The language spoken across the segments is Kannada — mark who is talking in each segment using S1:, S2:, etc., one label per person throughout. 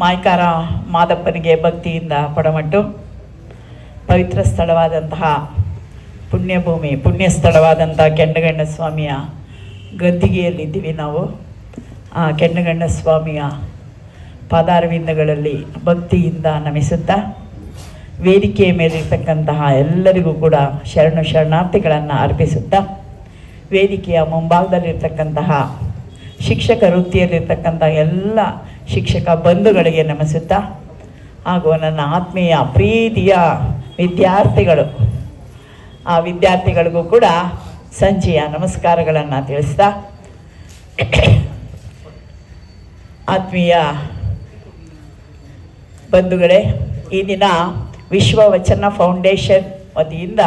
S1: ಮಾಯ್ಕಾರ ಮಾದಪ್ಪನಿಗೆ ಭಕ್ತಿಯಿಂದ ಪಡಮಟ್ಟು ಪವಿತ್ರ ಸ್ಥಳವಾದಂತಹ ಪುಣ್ಯಭೂಮಿ ಪುಣ್ಯ ಸ್ಥಳವಾದಂಥ ಕೆಂಡಗಣ್ಣ ಸ್ವಾಮಿಯ ಗದ್ದಿಗೆಯಲ್ಲಿದ್ದೀವಿ ನಾವು. ಆ ಕೆಂಡಗಣ್ಣ ಸ್ವಾಮಿಯ ಪಾದಾರವಿಂದಗಳಲ್ಲಿ ಭಕ್ತಿಯಿಂದ ನಮಿಸುತ್ತಾ ವೇದಿಕೆಯ ಮೇಲಿರ್ತಕ್ಕಂತಹ ಎಲ್ಲರಿಗೂ ಕೂಡ ಶರಣಾರ್ಥಿಗಳನ್ನು ಅರ್ಪಿಸುತ್ತಾ ವೇದಿಕೆಯ ಮುಂಭಾಗದಲ್ಲಿರ್ತಕ್ಕಂತಹ ಶಿಕ್ಷಕ ವೃತ್ತಿಯಲ್ಲಿರ್ತಕ್ಕಂಥ ಎಲ್ಲ ಶಿಕ್ಷಕ ಬಂಧುಗಳಿಗೆ ನಮಿಸುತ್ತಾ ಹಾಗೂ ನನ್ನ ಆತ್ಮೀಯ ಪ್ರೀತಿಯ ವಿದ್ಯಾರ್ಥಿಗಳು ಆ ವಿದ್ಯಾರ್ಥಿಗಳಿಗೂ ಕೂಡ ಸಂಜೆಯ ನಮಸ್ಕಾರಗಳನ್ನು ತಿಳಿಸ್ತಾ ಆತ್ಮೀಯ ಬಂಧುಗಳೇ, ಈ ದಿನ ವಿಶ್ವ ವಚನ ಫೌಂಡೇಶನ್ ವತಿಯಿಂದ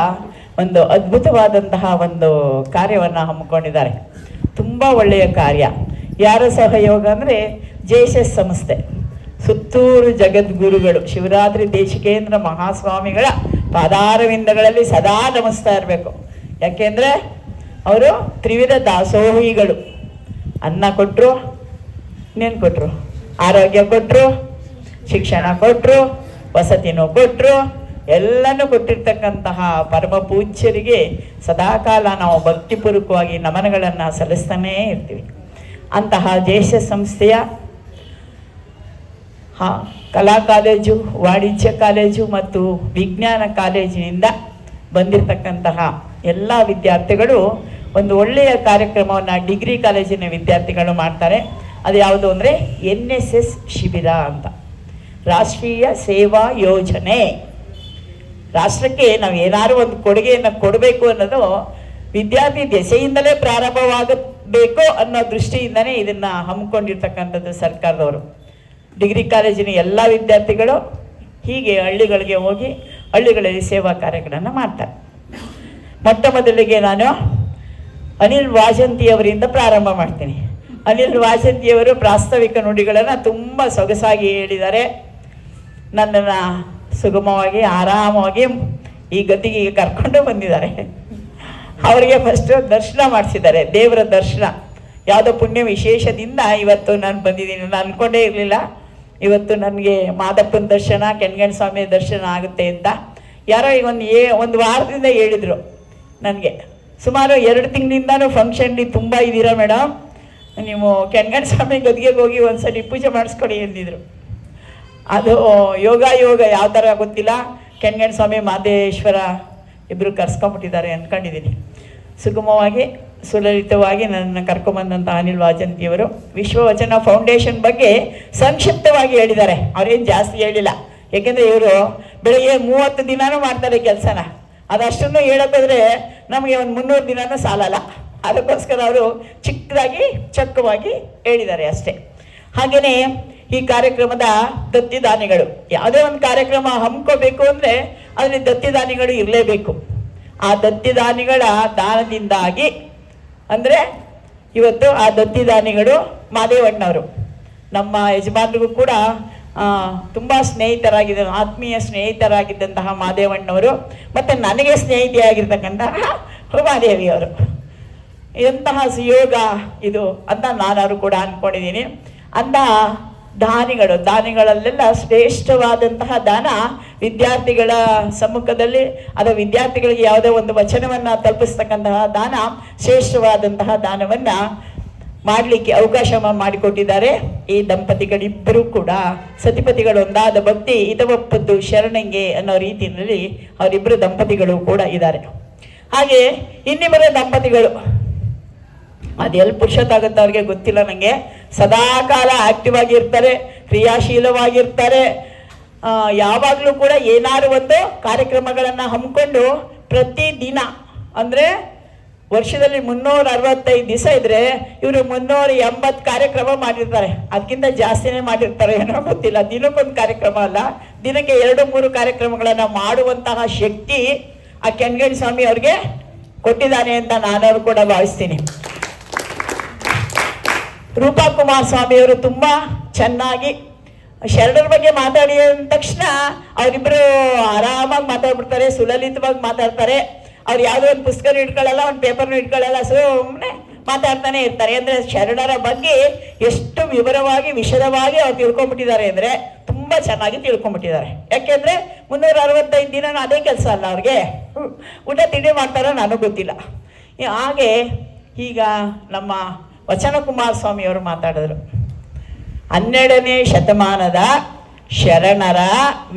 S1: ಒಂದು ಅದ್ಭುತವಾದಂತಹ ಒಂದು ಕಾರ್ಯವನ್ನು ಹಮ್ಮಿಕೊಂಡಿದ್ದಾರೆ. ತುಂಬ ಒಳ್ಳೆಯ ಕಾರ್ಯ. ಯಾರ ಸಹಯೋಗ ಅಂದರೆ ಜೆಎಸ್ಎಸ್ ಸಂಸ್ಥೆ, ಸುತ್ತೂರು ಜಗದ್ಗುರುಗಳು ಶಿವರಾತ್ರಿ ದೇಶಿಕೇಂದ್ರ ಮಹಾಸ್ವಾಮಿಗಳ ಪಾದಾರವಿಂದಗಳಲ್ಲಿ ಸದಾ ನಮಿಸ್ತಾ ಇರಬೇಕು. ಯಾಕೆಂದರೆ ಅವರು ತ್ರಿವಿಧ ದಾಸೋಹಿಗಳು. ಅನ್ನ ಕೊಟ್ಟರು, ಇನ್ನೇನು ಕೊಟ್ಟರು, ಆರೋಗ್ಯ ಕೊಟ್ಟರು, ಶಿಕ್ಷಣ ಕೊಟ್ಟರು, ವಸತಿನೂ ಕೊಟ್ಟರು, ಎಲ್ಲನೂ ಕೊಟ್ಟಿರ್ತಕ್ಕಂತಹ ಪರಮ ಪೂಜ್ಯರಿಗೆ ಸದಾಕಾಲ ನಾವು ಭಕ್ತಿಪೂರ್ವಕವಾಗಿ ನಮನಗಳನ್ನು ಸಲ್ಲಿಸ್ತಾನೇ ಇರ್ತೀವಿ. ಅಂತಹ ಜೆಎಸ್ಎಸ್ ಸಂಸ್ಥೆಯ ಕಲಾ ಕಾಲೇಜು, ವಾಣಿಜ್ಯ ಕಾಲೇಜು ಮತ್ತು ವಿಜ್ಞಾನ ಕಾಲೇಜಿನಿಂದ ಬಂದಿರತಕ್ಕಂತಹ ಎಲ್ಲ ವಿದ್ಯಾರ್ಥಿಗಳು ಒಂದು ಒಳ್ಳೆಯ ಕಾರ್ಯಕ್ರಮವನ್ನು ಡಿಗ್ರಿ ಕಾಲೇಜಿನ ವಿದ್ಯಾರ್ಥಿಗಳು ಮಾಡ್ತಾರೆ. ಅದು ಯಾವುದು ಅಂದರೆ NSS ಶಿಬಿರ ಅಂತ, ರಾಷ್ಟ್ರೀಯ ಸೇವಾ ಯೋಜನೆ. ರಾಷ್ಟ್ರಕ್ಕೆ ನಾವು ಏನಾದರೂ ಒಂದು ಕೊಡುಗೆಯನ್ನು ಕೊಡಬೇಕು ಅನ್ನೋದು ವಿದ್ಯಾರ್ಥಿ ದೆಸೆಯಿಂದಲೇ ಪ್ರಾರಂಭವಾಗಬೇಕು ಅನ್ನೋ ದೃಷ್ಟಿಯಿಂದನೇ ಇದನ್ನು ಹಮ್ಮಿಕೊಂಡಿರ್ತಕ್ಕಂಥದ್ದು ಸರ್ಕಾರದವರು. ಡಿಗ್ರಿ ಕಾಲೇಜಿನ ಎಲ್ಲ ವಿದ್ಯಾರ್ಥಿಗಳು ಹೀಗೆ ಹಳ್ಳಿಗಳಿಗೆ ಹೋಗಿ ಹಳ್ಳಿಗಳಲ್ಲಿ ಸೇವಾ ಕಾರ್ಯಗಳನ್ನು ಮಾಡ್ತಾರೆ. ಮೊಟ್ಟ ಮೊದಲಿಗೆ ನಾನು ಅನಿಲ್ ವಾಜಂತಿಯವರಿಂದ ಪ್ರಾರಂಭ ಮಾಡ್ತೀನಿ. ಅನಿಲ್ ವಾಜಂತಿಯವರು ಪ್ರಾಸ್ತಾವಿಕ ನುಡಿಗಳನ್ನು ತುಂಬ ಸೊಗಸಾಗಿ ಹೇಳಿದ್ದಾರೆ. ನನ್ನನ್ನು ಸುಗಮವಾಗಿ ಆರಾಮವಾಗಿ ಈ ಗದ್ದಿಗೆ ಕರ್ಕೊಂಡು ಬಂದಿದ್ದಾರೆ. ಅವರಿಗೆ ಫಸ್ಟು ದರ್ಶನ ಮಾಡಿಸಿದ್ದಾರೆ, ದೇವರ ದರ್ಶನ. ಯಾವುದೋ ಪುಣ್ಯ ವಿಶೇಷದಿಂದ ಇವತ್ತು ನಾನು ಬಂದಿದ್ದೀನಿ. ನಾನು ಅಂದ್ಕೊಂಡೇ ಇರಲಿಲ್ಲ ಇವತ್ತು ನನಗೆ ಮಾದಪ್ಪನ ದರ್ಶನ, ಕೆಂಡಗಣ್ಣ ಸ್ವಾಮಿಯ ದರ್ಶನ ಆಗುತ್ತೆ ಅಂತ. ಯಾರೋ ಈಗ ಒಂದು ವಾರದಿಂದ ಹೇಳಿದರು ನನಗೆ. ಸುಮಾರು 2 ತಿಂಗಳಿಂದನೂ ಫಂಕ್ಷನ್ಲಿ ತುಂಬ ಇದ್ದೀರಾ ಮೇಡಮ್, ನೀವು ಕೆಂಡಗಣ್ಣ ಸ್ವಾಮಿ ಗದ್ಗೆಗೆ ಹೋಗಿ ಒಂದ್ಸರಿ ಪೂಜೆ ಮಾಡಿಸ್ಕೊಡಿ ಎಂದಿದ್ರು. ಅದು ಯೋಗ ಯಾವ ಥರ ಗೊತ್ತಿಲ್ಲ. ಕೆಂಡಗಣ್ಣ ಸ್ವಾಮಿ ಮಾದೇಶ್ವರ ಇಬ್ಬರು ಕರ್ಸ್ಕೊಂಬಿಟ್ಟಿದ್ದಾರೆ ಅಂದ್ಕೊಂಡಿದ್ದೀನಿ. ಸುಗಮವಾಗಿ ಸುಲಲಿತವಾಗಿ ನನ್ನನ್ನು ಕರ್ಕೊಂಬಂದಂಥ ಅನಿಲ್ ವಾಜಂತಿಯವರು ವಿಶ್ವವಚನ ಫೌಂಡೇಶನ್ ಬಗ್ಗೆ ಸಂಕ್ಷಿಪ್ತವಾಗಿ ಹೇಳಿದ್ದಾರೆ. ಅವ್ರೇನು ಜಾಸ್ತಿ ಹೇಳಿಲ್ಲ, ಏಕೆಂದರೆ ಇವರು ಬೆಳಗ್ಗೆ 30 ದಿನನೂ ಮಾಡ್ತಾರೆ ಕೆಲಸನ. ಅದಷ್ಟನ್ನು ಹೇಳೋಕ್ಕೋದ್ರೆ ನಮಗೆ ಒಂದು 300 ದಿನನೂ ಸಾಲಲ್ಲ. ಅದಕ್ಕೋಸ್ಕರ ಅವರು ಚಿಕ್ಕದಾಗಿ ಚೊಕ್ಕವಾಗಿ ಹೇಳಿದ್ದಾರೆ ಅಷ್ಟೇ. ಹಾಗೆಯೇ ಈ ಕಾರ್ಯಕ್ರಮದ ದತ್ತಿದಾನಿಗಳು, ಯಾವುದೇ ಒಂದು ಕಾರ್ಯಕ್ರಮ ಹಮ್ಮಿಕೋಬೇಕು ಅಂದರೆ ಅದರಲ್ಲಿ ದತ್ತಿದಾನಿಗಳು ಇರಲೇಬೇಕು. ಆ ದತ್ತಿದಾನಿಗಳ ದಾನದಿಂದಾಗಿ ಅಂದರೆ ಇವತ್ತು ಆ ದತ್ತಿದಾನಿಗಳು ಮಾದೇವಣ್ಣವರು ನಮ್ಮ ಯಜಮಾನರಿಗೂ ಕೂಡ ತುಂಬ ಸ್ನೇಹಿತರಾಗಿದ್ದ, ಆತ್ಮೀಯ ಸ್ನೇಹಿತರಾಗಿದ್ದಂತಹ ಮಾದೇವಣ್ಣವರು ಮತ್ತು ನನಗೆ ಸ್ನೇಹಿತೆಯಾಗಿರ್ತಕ್ಕಂತಹ ಉಮಾದೇವಿಯವರು. ಎಂತಹ ಸುಯೋಗ ಇದು ಅಂತ ನಾನು ಕೂಡ ಅಂದ್ಕೊಂಡಿದ್ದೀನಿ. ಅಂತಹ ದಾನಿಗಳಲ್ಲೆಲ್ಲ ಶ್ರೇಷ್ಠವಾದಂತಹ ದಾನ ವಿದ್ಯಾರ್ಥಿಗಳ ಸಮ್ಮುಖದಲ್ಲಿ ಅಥವಾ ವಿದ್ಯಾರ್ಥಿಗಳಿಗೆ ಯಾವುದೇ ಒಂದು ವಚನವನ್ನು ತಲುಪಿಸ್ತಕ್ಕಂತಹ ದಾನ, ಶ್ರೇಷ್ಠವಾದಂತಹ ದಾನವನ್ನು ಮಾಡಲಿಕ್ಕೆ ಅವಕಾಶ ಮಾಡಿಕೊಟ್ಟಿದ್ದಾರೆ ಈ ದಂಪತಿಗಳಿಬ್ಬರೂ ಕೂಡ. ಸತಿಪತಿಗಳೊಂದಾದ ಭಕ್ತಿ ಇದವಪ್ಪದ್ದು ಶರಣಂಗೆ ಅನ್ನೋ ರೀತಿಯಲ್ಲಿ ಅವರಿಬ್ಬರು ದಂಪತಿಗಳು ಕೂಡ ಇದ್ದಾರೆ. ಹಾಗೆ ಇನ್ನಿಬ್ಬರ ದಂಪತಿಗಳು, ಅದೆಲ್ಲಿ ಪುರುಷತ್ತಾಗುತ್ತೆ ಅವ್ರಿಗೆ ಗೊತ್ತಿಲ್ಲ ನನಗೆ. ಸದಾಕಾಲ ಆಕ್ಟಿವ್ ಆಗಿರ್ತಾರೆ, ಕ್ರಿಯಾಶೀಲವಾಗಿರ್ತಾರೆ. ಯಾವಾಗಲೂ ಕೂಡ ಏನಾದ್ರು ಒಂದು ಕಾರ್ಯಕ್ರಮಗಳನ್ನು ಹಮ್ಮಿಕೊಂಡು ಪ್ರತಿದಿನ, ಅಂದರೆ ವರ್ಷದಲ್ಲಿ 365 ದಿವಸ ಇದ್ದರೆ ಇವರು 380 ಕಾರ್ಯಕ್ರಮ ಮಾಡಿರ್ತಾರೆ. ಅದಕ್ಕಿಂತ ಜಾಸ್ತಿನೇ ಮಾಡಿರ್ತಾರೆ ಏನೋ ಗೊತ್ತಿಲ್ಲ. ದಿನಕ್ಕೊಂದು ಕಾರ್ಯಕ್ರಮ ಅಲ್ಲ, ದಿನಕ್ಕೆ 2-3 ಕಾರ್ಯಕ್ರಮಗಳನ್ನು ಮಾಡುವಂತಹ ಶಕ್ತಿ ಆ ಕೆಂಡಗಣ್ಣ ಸ್ವಾಮಿ ಅವ್ರಿಗೆ ಕೊಟ್ಟಿದ್ದಾನೆ ಅಂತ ನಾನು ಕೂಡ ಭಾವಿಸ್ತೀನಿ. ರೂಪಾ ಕುಮಾರ್ ಸ್ವಾಮಿಯವರು ತುಂಬ ಚೆನ್ನಾಗಿ ಶರಣರ ಬಗ್ಗೆ ಮಾತಾಡಿ ಅಂದ ತಕ್ಷಣ ಅವರಿಬ್ಬರು ಆರಾಮಾಗಿ ಮಾತಾಡ್ಬಿಡ್ತಾರೆ, ಸುಲಲಿತವಾಗಿ ಮಾತಾಡ್ತಾರೆ. ಅವ್ರು ಯಾವುದೋ ಒಂದು ಪುಸ್ತಕನೂ ಇಟ್ಕೊಳ್ಳಲ್ಲ, ಒಂದು ಪೇಪರ್ನೂ ಇಟ್ಕೊಳ್ಳಲ್ಲ, ಸುಮ್ಮನೆ ಮಾತಾಡ್ತಾನೆ ಇರ್ತಾರೆ. ಅಂದ್ರೆ ಶರಣರ ಬಗ್ಗೆ ಎಷ್ಟು ವಿವರವಾಗಿ ವಿಶದವಾಗಿ ಅವ್ರು ತಿಳ್ಕೊಂಡ್ಬಿಟ್ಟಿದ್ದಾರೆ ಅಂದ್ರೆ ತುಂಬಾ ಚೆನ್ನಾಗಿ ತಿಳ್ಕೊಂಡ್ಬಿಟ್ಟಿದ್ದಾರೆ. ಯಾಕೆಂದ್ರೆ 365 ದಿನ ಅದೇ ಕೆಲಸ ಅಲ್ಲ ಅವ್ರಿಗೆ, ಊಟ ತಿಂಡಿ ಮಾಡ್ತಾರೋ ನನಗೆ ಗೊತ್ತಿಲ್ಲ. ಹಾಗೆ ಈಗ ನಮ್ಮ ವಚನ ಕುಮಾರಸ್ವಾಮಿ ಅವರು ಮಾತಾಡಿದ್ರು. 12ನೇ ಶತಮಾನದ ಶರಣರ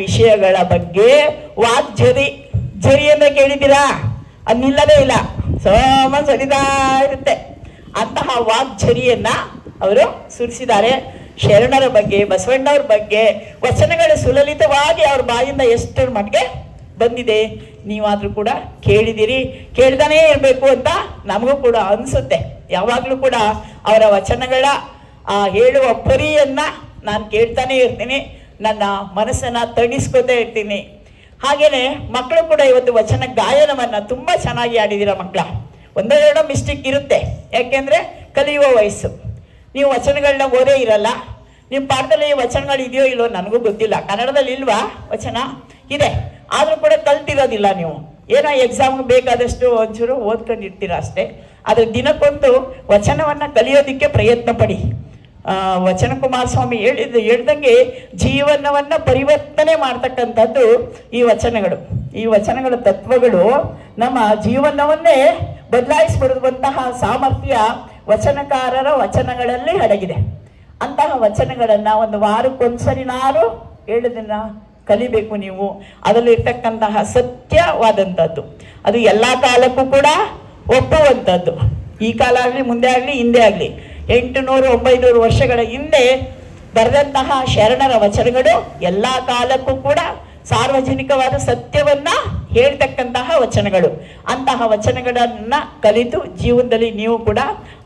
S1: ವಿಷಯಗಳ ಬಗ್ಗೆ ವಾಗ್ಝರಿ, ಝರಿ ಅಂತ ಕೇಳಿದ್ದೀರಾ? ಅದು ನಿಲ್ಲದೇ ಇಲ್ಲ, ಸೋಮ ಸರಿತಾ ಇರುತ್ತೆ. ಅಂತಹ ವಾಗ್ಝರಿಯನ್ನ ಅವರು ಸುರಿಸಿದ್ದಾರೆ. ಶರಣರ ಬಗ್ಗೆ, ಬಸವಣ್ಣವ್ರ ಬಗ್ಗೆ ವಚನಗಳು ಸುಲಲಿತವಾಗಿ ಅವ್ರ ಬಾಯಿಂದ ಎಷ್ಟರ ಮಟ್ಟಿಗೆ ಬಂದಿದೆ ನೀವಾದ್ರೂ ಕೂಡ ಕೇಳಿದಿರಿ, ಕೇಳ್ತಾನೇ ಇರಬೇಕು ಅಂತ ನಮಗೂ ಕೂಡ ಅನಿಸುತ್ತೆ. ಯಾವಾಗಲೂ ಕೂಡ ಅವರ ವಚನಗಳ ಹೇಳುವ ಪರಿಯನ್ನ ನಾನು ಕೇಳ್ತಾನೆ ಇರ್ತೀನಿ, ನನ್ನ ಮನಸ್ಸನ್ನ ತಣಿಸ್ಕೋತಾ ಇರ್ತೀನಿ. ಹಾಗೇನೆ ಮಕ್ಕಳು ಕೂಡ ಇವತ್ತು ವಚನ ಗಾಯನವನ್ನ ತುಂಬಾ ಚೆನ್ನಾಗಿ ಆಡಿದಿರ ಮಕ್ಕಳ. ಒಂದೆರಡು ಮಿಸ್ಟೇಕ್ ಇರುತ್ತೆ, ಯಾಕೆಂದ್ರೆ ಕಲಿಯುವ ವಯಸ್ಸು. ನೀವು ವಚನಗಳನ್ನ ಓದೇ ಇರಲ್ಲ, ನಿಮ್ಮ ಪಾಠದಲ್ಲಿ ವಚನಗಳು ಇದೆಯೋ ಇಲ್ಲೋ ನನಗೂ ಗೊತ್ತಿಲ್ಲ. ಕನ್ನಡದಲ್ಲಿ ಇಲ್ವಾ ವಚನ? ಇದೆ, ಆದ್ರೂ ಕೂಡ ಕಲ್ತಿರೋದಿಲ್ಲ ನೀವು. ಏನೋ ಎಕ್ಸಾಮ್ಗೆ ಬೇಕಾದಷ್ಟು ಒಂಚೂರು ಓದ್ಕೊಂಡಿರ್ತೀರ ಅಷ್ಟೇ. ಆದ್ರೆ ದಿನಕ್ಕೊಂದು ವಚನವನ್ನ ಕಲಿಯೋದಿಕ್ಕೆ ಪ್ರಯತ್ನ ಪಡಿ. ವಚನ ಕುಮಾರಸ್ವಾಮಿ ಹೇಳ್ದಂಗೆ ಜೀವನವನ್ನ ಪರಿವರ್ತನೆ ಮಾಡ್ತಕ್ಕಂಥದ್ದು ಈ ವಚನಗಳು. ಈ ವಚನಗಳ ತತ್ವಗಳು ನಮ್ಮ ಜೀವನವನ್ನೇ ಬದಲಾಯಿಸಿಬಿಡುವಂತಹ ಸಾಮರ್ಥ್ಯ ವಚನಕಾರರ ವಚನಗಳಲ್ಲಿ ಅಡಗಿದೆ. ಅಂತಹ ವಚನಗಳನ್ನ ಒಂದು ವಾರಕ್ಕೊಂದ್ಸರಿನಾರು ಹೇಳೋದನ್ನ ಕಲಿಬೇಕು ನೀವು. ಅದರಲ್ಲಿ ಇರ್ತಕ್ಕಂತಹ ಸತ್ಯವಾದಂಥದ್ದು ಅದು ಎಲ್ಲ ಕಾಲಕ್ಕೂ ಕೂಡ ಒಪ್ಪುವಂಥದ್ದು. ಈ ಕಾಲ ಆಗಲಿ, ಮುಂದೆ ಆಗಲಿ, ಹಿಂದೆ ಆಗಲಿ 800-900 ವರ್ಷಗಳ ಹಿಂದೆ ಬರೆದಂತಹ ಶರಣರ ವಚನಗಳು ಎಲ್ಲ ಕಾಲಕ್ಕೂ ಕೂಡ ಸಾರ್ವಜನಿಕವಾದ ಸತ್ಯವನ್ನ ಹೇಳ್ತಕ್ಕಂತಹ ವಚನಗಳು. ಅಂತಹ ವಚನಗಳನ್ನ ಕಲಿತು ಜೀವನದಲ್ಲಿ ನೀವು ಕೂಡ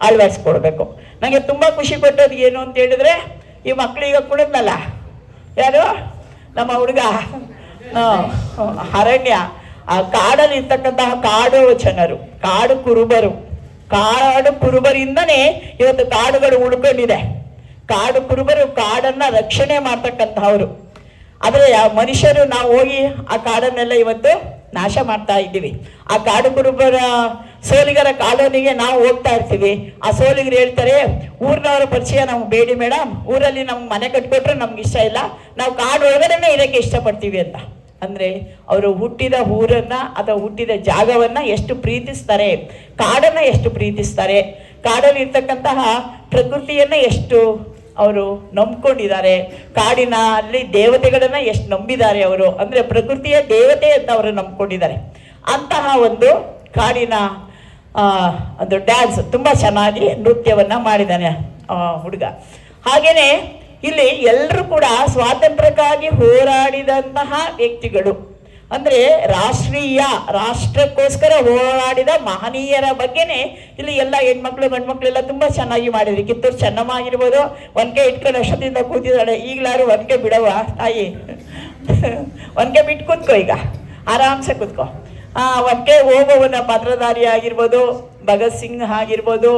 S1: ಅಳವಡಿಸ್ಕೊಡ್ಬೇಕು. ನನಗೆ ತುಂಬಾ ಖುಷಿ ಕೊಟ್ಟದ್ದು ಏನು ಅಂತ ಹೇಳಿದ್ರೆ, ಈ ಮಕ್ಕಳಿಗೆ ಕುಡಿದ್ನಲ್ಲ, ಯಾರು ನಮ್ಮ ಹುಡುಗ ಅರಣ್ಯ, ಆ ಕಾಡಲ್ಲಿ ಇರ್ತಕ್ಕಂತಹ ಕಾಡು ವಚನರು, ಕಾಡು ಕುರುಬರಿಂದನೇ ಇವತ್ತು ಕಾಡುಗಳು ಉಳ್ಕೊಂಡಿದೆ. ಕಾಡು ಕುರುಬರು ಕಾಡನ್ನ ರಕ್ಷಣೆ ಮಾಡ್ತಕ್ಕಂತಹವರು. ಆದ್ರೆ ಮನುಷ್ಯರು ನಾವು ಹೋಗಿ ಆ ಕಾಡನ್ನೆಲ್ಲ ಇವತ್ತು ನಾಶ ಮಾಡ್ತಾ ಇದ್ದೀವಿ. ಆ ಕಾಡು ಕುರುಬರ ಸೋಲಿಗರ ಕಾಲೋನಿಗೆ ನಾವು ಹೋಗ್ತಾ ಇರ್ತೀವಿ. ಆ ಸೋಲಿಗರು ಹೇಳ್ತಾರೆ, ಊರಿನವರ ಪರಿಚಯ ನಮ್ಗೆ ಬೇಡಿ ಮೇಡಮ್, ಊರಲ್ಲಿ ನಮ್ಗೆ ಮನೆ ಕಟ್ಕೊಟ್ರೆ ನಮ್ಗೆ ಇಷ್ಟ ಇಲ್ಲ, ನಾವು ಕಾಡು ಒಳಗಡೆನೆ ಇರೋಕ್ಕೆ ಇಷ್ಟಪಡ್ತೀವಿ ಅಂತ. ಅಂದ್ರೆ ಅವರು ಹುಟ್ಟಿದ ಊರನ್ನ ಅಥವಾ ಹುಟ್ಟಿದ ಜಾಗವನ್ನ ಎಷ್ಟು ಪ್ರೀತಿಸ್ತಾರೆ, ಕಾಡನ್ನ ಎಷ್ಟು ಪ್ರೀತಿಸ್ತಾರೆ, ಕಾಡಲ್ಲಿ ಇರ್ತಕ್ಕಂತಹ ಪ್ರಕೃತಿಯನ್ನ ಎಷ್ಟು ಅವರು ನಂಬ್ಕೊಂಡಿದ್ದಾರೆ, ಕಾಡಿನ ಅಲ್ಲಿ ದೇವತೆಗಳನ್ನ ಎಷ್ಟು ನಂಬಿದ್ದಾರೆ ಅವರು. ಅಂದ್ರೆ ಪ್ರಕೃತಿಯ ದೇವತೆ ಅಂತ ಅವರು ನಂಬ್ಕೊಂಡಿದ್ದಾರೆ. ಅಂತಹ ಒಂದು ಕಾಡಿನ ಒಂದು ಡ್ಯಾನ್ಸ್ ತುಂಬಾ ಚೆನ್ನಾಗಿ ನೃತ್ಯವನ್ನ ಮಾಡಿದ್ದಾನೆ ಹುಡುಗ. ಹಾಗೇನೆ ಇಲ್ಲಿ ಎಲ್ಲರೂ ಕೂಡ ಸ್ವಾತಂತ್ರ್ಯಕ್ಕಾಗಿ ಹೋರಾಡಿದಂತಹ ವ್ಯಕ್ತಿಗಳು. ಅಂದ್ರೆ ರಾಷ್ಟ್ರಕ್ಕೋಸ್ಕರ ಹೋರಾಡಿದ ಮಹನೀಯರ ಬಗ್ಗೆನೆ ಇಲ್ಲಿ ಎಲ್ಲ ಹೆಣ್ಮಕ್ಳು ಗಂಡ್ಮಕ್ಳೆಲ್ಲ ತುಂಬಾ ಚೆನ್ನಾಗಿ ಮಾಡಿದ್ರಿ. ಕಿತ್ತೂರು ಚೆನ್ನಮ್ಮ ಆಗಿರ್ಬೋದು, ಒನ್ಕೆ ಇಟ್ಕೊಂಡು ಅಷ್ಟೊತ್ತಿಂದ ಕೂತಿದ್ದಾಳೆ. ಈಗಲಾರು ಒನ್ಕೆ ಬಿಡವ ತಾಯಿ, ಒನ್ಕೆ ಬಿಟ್ಟು ಕೂತ್ಕೋ, ಈಗ ಆರಾಮ್ಸೆ ಕೂತ್ಕೋ. ಒನ್ಕೆ ಹೋಗುವನ ಪಾತ್ರಧಾರಿ ಆಗಿರ್ಬೋದು, ಭಗತ್ ಸಿಂಗ್ ಆಗಿರ್ಬೋದು,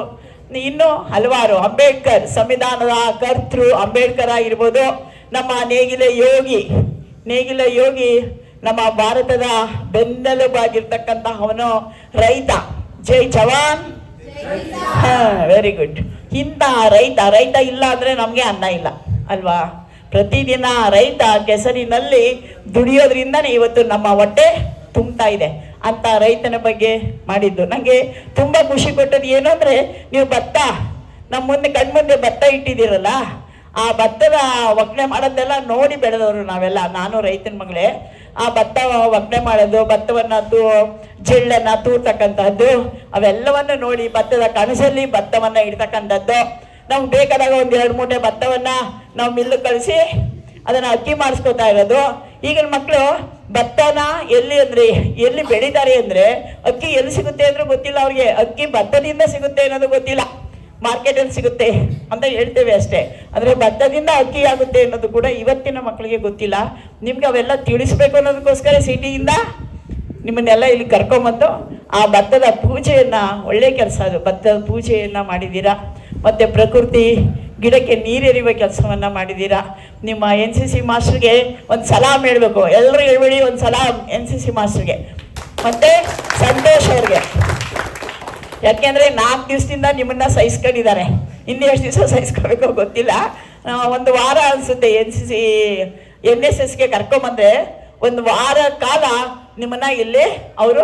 S1: ಇನ್ನು ಹಲವಾರು, ಅಂಬೇಡ್ಕರ್ ಸಂವಿಧಾನದ ಕರ್ತೃ ಅಂಬೇಡ್ಕರ್ ಆಗಿರ್ಬೋದು, ನಮ್ಮ ನೇಗಿಲ ಯೋಗಿ ನಮ್ಮ ಭಾರತದ ಬೆನ್ನೆಲುಬಾಗಿರ್ತಕ್ಕಂತಹ ಅವನು ರೈತ. ಜೈ ಜವಾನ್, ವೆರಿ ಗುಡ್. ಇಂಥ ರೈತ ಇಲ್ಲ ಅಂದ್ರೆ ನಮ್ಗೆ ಅನ್ನ ಇಲ್ಲ ಅಲ್ವಾ? ಪ್ರತಿದಿನ ರೈತ ಕೆಸರಿನಲ್ಲಿ ದುಡಿಯೋದ್ರಿಂದನೇ ಇವತ್ತು ನಮ್ಮ ಹೊಟ್ಟೆ ತುಂಬ್ತಾ ಇದೆ. ಅಂತ ರೈತನ ಬಗ್ಗೆ ಮಾಡಿದ್ದು ನಂಗೆ ತುಂಬಾ ಖುಷಿ ಕೊಟ್ಟದ್ದು ಏನು ಅಂದ್ರೆ, ನೀವು ಭತ್ತ ನಮ್ಮ ಮುಂದೆ ಕಣ್ಮುಂದೆ ಭತ್ತ ಇಟ್ಟಿದ್ದೀರಲ್ಲ, ಆ ಭತ್ತದ ಒಕ್ಕಣೆ ಮಾಡೋದೆಲ್ಲ ನೋಡಿ ಬೆಳೆದವರು ನಾವೆಲ್ಲ. ನಾನು ರೈತನ ಮಗಳೇ. ಆ ಭತ್ತ ಒಕ್ಕಣೆ ಮಾಡೋದು, ಭತ್ತವನ್ನ ಜೆಳ್ಳನ್ನ ತೂರ್ತಕ್ಕಂಥದ್ದು, ಅವೆಲ್ಲವನ್ನು ನೋಡಿ ಭತ್ತದ ಕಣಸಲ್ಲಿ ಭತ್ತವನ್ನ ಇಡ್ತಕ್ಕಂಥದ್ದು. ನಮ್ಗೆ ಬೇಕಾದಾಗ 1-2 ಮೂಟೆ ಭತ್ತವನ್ನ ನಾವು ಮಿಲ್ಲು ಕಳಿಸಿ ಅದನ್ನ ಅಕ್ಕಿ ಮಾಡಿಸ್ಕೊತಾ ಇರೋದು. ಈಗಿನ ಮಕ್ಕಳು ಭತ್ತನ ಎಲ್ಲಿ ಬೆಳೀತಾರೆ ಅಂದ್ರೆ, ಅಕ್ಕಿ ಎಲ್ಲಿ ಸಿಗುತ್ತೆ ಅಂದ್ರೆ ಗೊತ್ತಿಲ್ಲ ಅವ್ರಿಗೆ. ಅಕ್ಕಿ ಭತ್ತದಿಂದ ಸಿಗುತ್ತೆ ಅನ್ನೋದು ಗೊತ್ತಿಲ್ಲ, ಮಾರ್ಕೆಟಲ್ಲಿ ಸಿಗುತ್ತೆ ಅಂತ ಹೇಳ್ತೇವೆ ಅಷ್ಟೇ. ಅಂದ್ರೆ ಭತ್ತದಿಂದ ಅಕ್ಕಿ ಆಗುತ್ತೆ ಅನ್ನೋದು ಕೂಡ ಇವತ್ತಿನ ಮಕ್ಕಳಿಗೆ ಗೊತ್ತಿಲ್ಲ. ನಿಮ್ಗೆ ಅವೆಲ್ಲ ತಿಳಿಸ್ಬೇಕು ಅನ್ನೋದಕ್ಕೋಸ್ಕರ ಸಿಟಿಯಿಂದ ನಿಮ್ಮನ್ನೆಲ್ಲ ಇಲ್ಲಿ ಕರ್ಕೊಂಬಂದು ಆ ಭತ್ತದ ಪೂಜೆಯನ್ನ, ಒಳ್ಳೆ ಕೆಲಸ ಅದು, ಭತ್ತದ ಪೂಜೆಯನ್ನ ಮಾಡಿದ್ದೀರಾ. ಮತ್ತೆ ಪ್ರಕೃತಿ ಗಿಡಕ್ಕೆ ನೀರೆರಿಯುವ ಕೆಲಸವನ್ನ ಮಾಡಿದ್ದೀರಾ. ನಿಮ್ಮ NCC ಮಾಸ್ಟರ್ಗೆ ಒಂದು ಸಲಾಮ್ ಹೇಳ್ಬೇಕು, ಎಲ್ಲರೂ ಹೇಳ್ಬೇಡಿ, ಒಂದು ಸಲಾಮ್ NCC ಮಾಸ್ಟರ್ಗೆ ಮತ್ತೆ ಸಂತೋಷ್ ಅವ್ರಿಗೆ. ಯಾಕೆಂದರೆ 4 ದಿವಸದಿಂದ ನಿಮ್ಮನ್ನ ಸಹಿಸ್ಕೊಂಡಿದ್ದಾರೆ. ಇನ್ನು ಎಷ್ಟು ದಿವಸ ಸಹಿಸ್ಕೋಬೇಕೋ ಗೊತ್ತಿಲ್ಲ. ಒಂದು ವಾರ ಅನಿಸುತ್ತೆ NSSಗೆ ಕರ್ಕೊಂಬಂದ್ರೆ ಒಂದು ವಾರ ಕಾಲ ನಿಮ್ಮನ್ನ ಇಲ್ಲಿ ಅವರು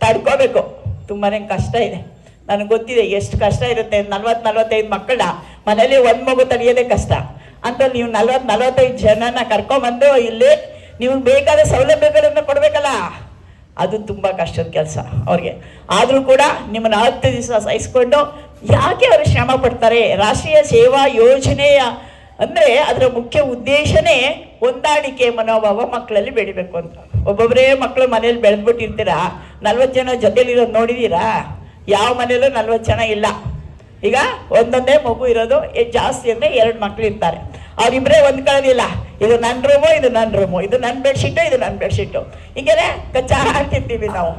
S1: ತಡ್ಕೋಬೇಕು. ತುಂಬಾ ಕಷ್ಟ ಇದೆ, ನನಗೆ ಗೊತ್ತಿದೆ ಎಷ್ಟು ಕಷ್ಟ ಇರುತ್ತೆ. 40-45 ಮಕ್ಕಳ ಮನೇಲಿ ಒಂದು ಮಗು ತಡೆಯೋದೇ ಕಷ್ಟ ಅಂತ ನೀವು 40-45 ಜನನ ಕರ್ಕೊಂಬಂದು ಇಲ್ಲಿ ನಿಮಗೆ ಬೇಕಾದ ಸೌಲಭ್ಯಗಳನ್ನು ಕೊಡಬೇಕಲ್ಲ, ಅದು ತುಂಬ ಕಷ್ಟದ ಕೆಲಸ ಅವ್ರಿಗೆ. ಆದರೂ ಕೂಡ ನಿಮ್ಮನ್ನು 10 ದಿವಸ ಸಹಿಸ್ಕೊಂಡು ಯಾಕೆ ಅವರು ಶ್ರಮ ಪಡ್ತಾರೆ? ರಾಷ್ಟ್ರೀಯ ಸೇವಾ ಯೋಜನೆಯ ಅಂದರೆ ಅದರ ಮುಖ್ಯ ಉದ್ದೇಶನೇ ಹೊಂದಾಣಿಕೆ ಮನೋಭಾವ ಮಕ್ಕಳಲ್ಲಿ ಬೆಳಿಬೇಕು ಅಂತ. ಒಬ್ಬೊಬ್ಬರೇ ಮಕ್ಕಳು ಮನೇಲಿ ಬೆಳೆದ್ಬಿಟ್ಟಿರ್ತೀರಾ, 40 ಜನ ಜೊತೆಲಿರೋದು ನೋಡಿದ್ದೀರಾ? ಯಾವ ಮನೇಲೂ 40 ಜನ ಇಲ್ಲ. ಈಗ ಒಂದೊಂದೇ ಮಗು ಇರೋದು, ಜಾಸ್ತಿ ಅಂದರೆ 2 ಮಕ್ಕಳು ಇರ್ತಾರೆ. ಅವರಿಬ್ಬರೇ ಹೊಂದ್ಕೊಳ್ಳೋದಿಲ್ಲ. ಇದು ನನ್ನ ರೂಮು, ಇದು ನನ್ನ ರೂಮು, ಇದು ನನ್ನ ಬೆಡ್ಶೀಟು, ಇದು ನನ್ನ ಬೆಡ್ಶೀಟು, ಹೀಗೆ ಕಚ್ಚಾ ಹಾಕಿರ್ತೀವಿ ನಾವು.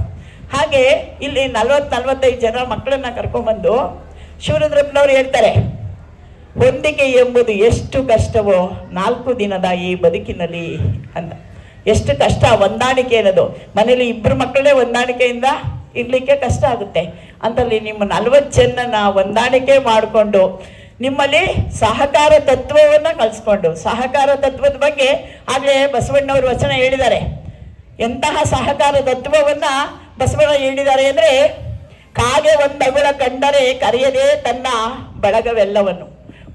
S1: ಹಾಗೆ ಇಲ್ಲಿ 40-45 ಜನ ಮಕ್ಕಳನ್ನ ಕರ್ಕೊಂಡ್ಬಂದು ಶಿವರುದ್ರಪ್ಪನವ್ರು ಹೇಳ್ತಾರೆ, ಹೊಂದಿಕೆ ಎಂಬುದು ಎಷ್ಟು ಕಷ್ಟವೋ 4 ದಿನದ ಈ ಬದುಕಿನಲ್ಲಿ ಅಂತ. ಎಷ್ಟು ಕಷ್ಟ ಹೊಂದಾಣಿಕೆ ಅನ್ನೋದು. ಮನೇಲಿ 2 ಮಕ್ಕಳೇ ಹೊಂದಾಣಿಕೆಯಿಂದ ಇರಲಿಕ್ಕೆ ಕಷ್ಟ ಆಗುತ್ತೆ. ಅಂತಲ್ಲಿ ನಿಮ್ಮ 40 ಜನನ ಹೊಂದಾಣಿಕೆ ಮಾಡಿಕೊಂಡು ನಿಮ್ಮಲ್ಲಿ ಸಹಕಾರ ತತ್ವವನ್ನು ಕಲಿಸ್ಕೊಂಡು, ಸಹಕಾರ ತತ್ವದ ಬಗ್ಗೆ ಆಗಲೇ ಬಸವಣ್ಣವರು ವಚನ ಹೇಳಿದ್ದಾರೆ. ಎಂತಹ ಸಹಕಾರ ತತ್ವವನ್ನು ಬಸವಣ್ಣ ಹೇಳಿದ್ದಾರೆ ಅಂದರೆ, ಕಾಗೆ ಒಂದು ಅಗುಳ ಕಂಡರೆ ಕರೆಯದೆ ತನ್ನ ಬಳಗವೆಲ್ಲವನ್ನು,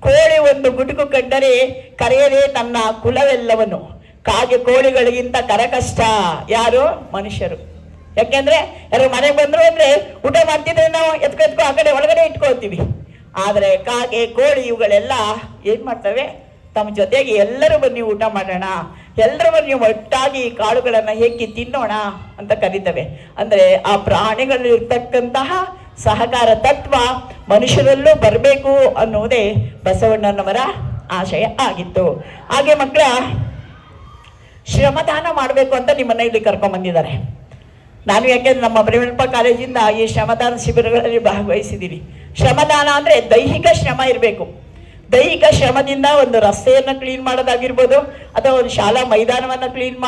S1: ಕೋಳಿ ಒಂದು ಗುಟುಕು ಕಂಡರೆ ಕರೆಯದೆ ತನ್ನ ಕುಲವೆಲ್ಲವನ್ನು. ಕಾಗೆ ಕೋಳಿಗಳಿಗಿಂತ ಕರಕಷ್ಟ ಯಾರು? ಮನುಷ್ಯರು. ಯಾಕೆಂದ್ರೆ ಯಾರು ಮನೆಗೆ ಬಂದ್ರು ಅಂದ್ರೆ ಊಟ ಮಾಡ್ತಿದ್ರೆ ನಾವು ಎತ್ಕೊ ಆ ಕಡೆ ಒಳಗಡೆ ಇಟ್ಕೊಳ್ತೀವಿ. ಆದರೆ ಕಾಗೆ ಕೋಳಿ ಇವುಗಳೆಲ್ಲ ಏನ್ ಮಾಡ್ತವೆ? ತಮ್ಮ ಜೊತೆಗೆ ಎಲ್ಲರೂ ಬನ್ನಿ ಊಟ ಮಾಡೋಣ, ಎಲ್ಲರೂ ಬನ್ನಿ ಒಟ್ಟಾಗಿ ಕಾಳುಗಳನ್ನು ಹೆಕ್ಕಿ ತಿನ್ನೋಣ ಅಂತ ಕರೀತವೆ. ಅಂದ್ರೆ ಆ ಪ್ರಾಣಿಗಳು ಇರ್ತಕ್ಕಂತಹ ಸಹಕಾರ ತತ್ವ ಮನುಷ್ಯರಲ್ಲೂ ಬರಬೇಕು ಅನ್ನುವುದೇ ಬಸವಣ್ಣನವರ ಆಶಯ ಆಗಿತ್ತು. ಹಾಗೆ ಮಕ್ಕಳ ಶ್ರಮದಾನ ಮಾಡಬೇಕು ಅಂತ ನಿಮ್ಮನ್ನ ಇಲ್ಲಿ ಕರ್ಕೊಂಡ್ಬಂದಿದ್ದಾರೆ. ನಾನು ಯಾಕೆಂದ್ರೆ ನಮ್ಮ ಪ್ರೇಮಪ್ಪ ಕಾಲೇಜಿಂದ ಈ ಶ್ರಮದಾನ ಶಿಬಿರಗಳಲ್ಲಿ ಭಾಗವಹಿಸಿದ್ದೀನಿ. ಶ್ರಮದಾನ ಅಂದರೆ ದೈಹಿಕ ಶ್ರಮ ಇರಬೇಕು. ದೈಹಿಕ ಶ್ರಮದಿಂದ ಒಂದು ರಸ್ತೆಯನ್ನು ಕ್ಲೀನ್ ಮಾಡೋದಾಗಿರ್ಬೋದು, ಅಥವಾ ಒಂದು ಶಾಲಾ ಮೈದಾನವನ್ನು ಕ್ಲೀನ್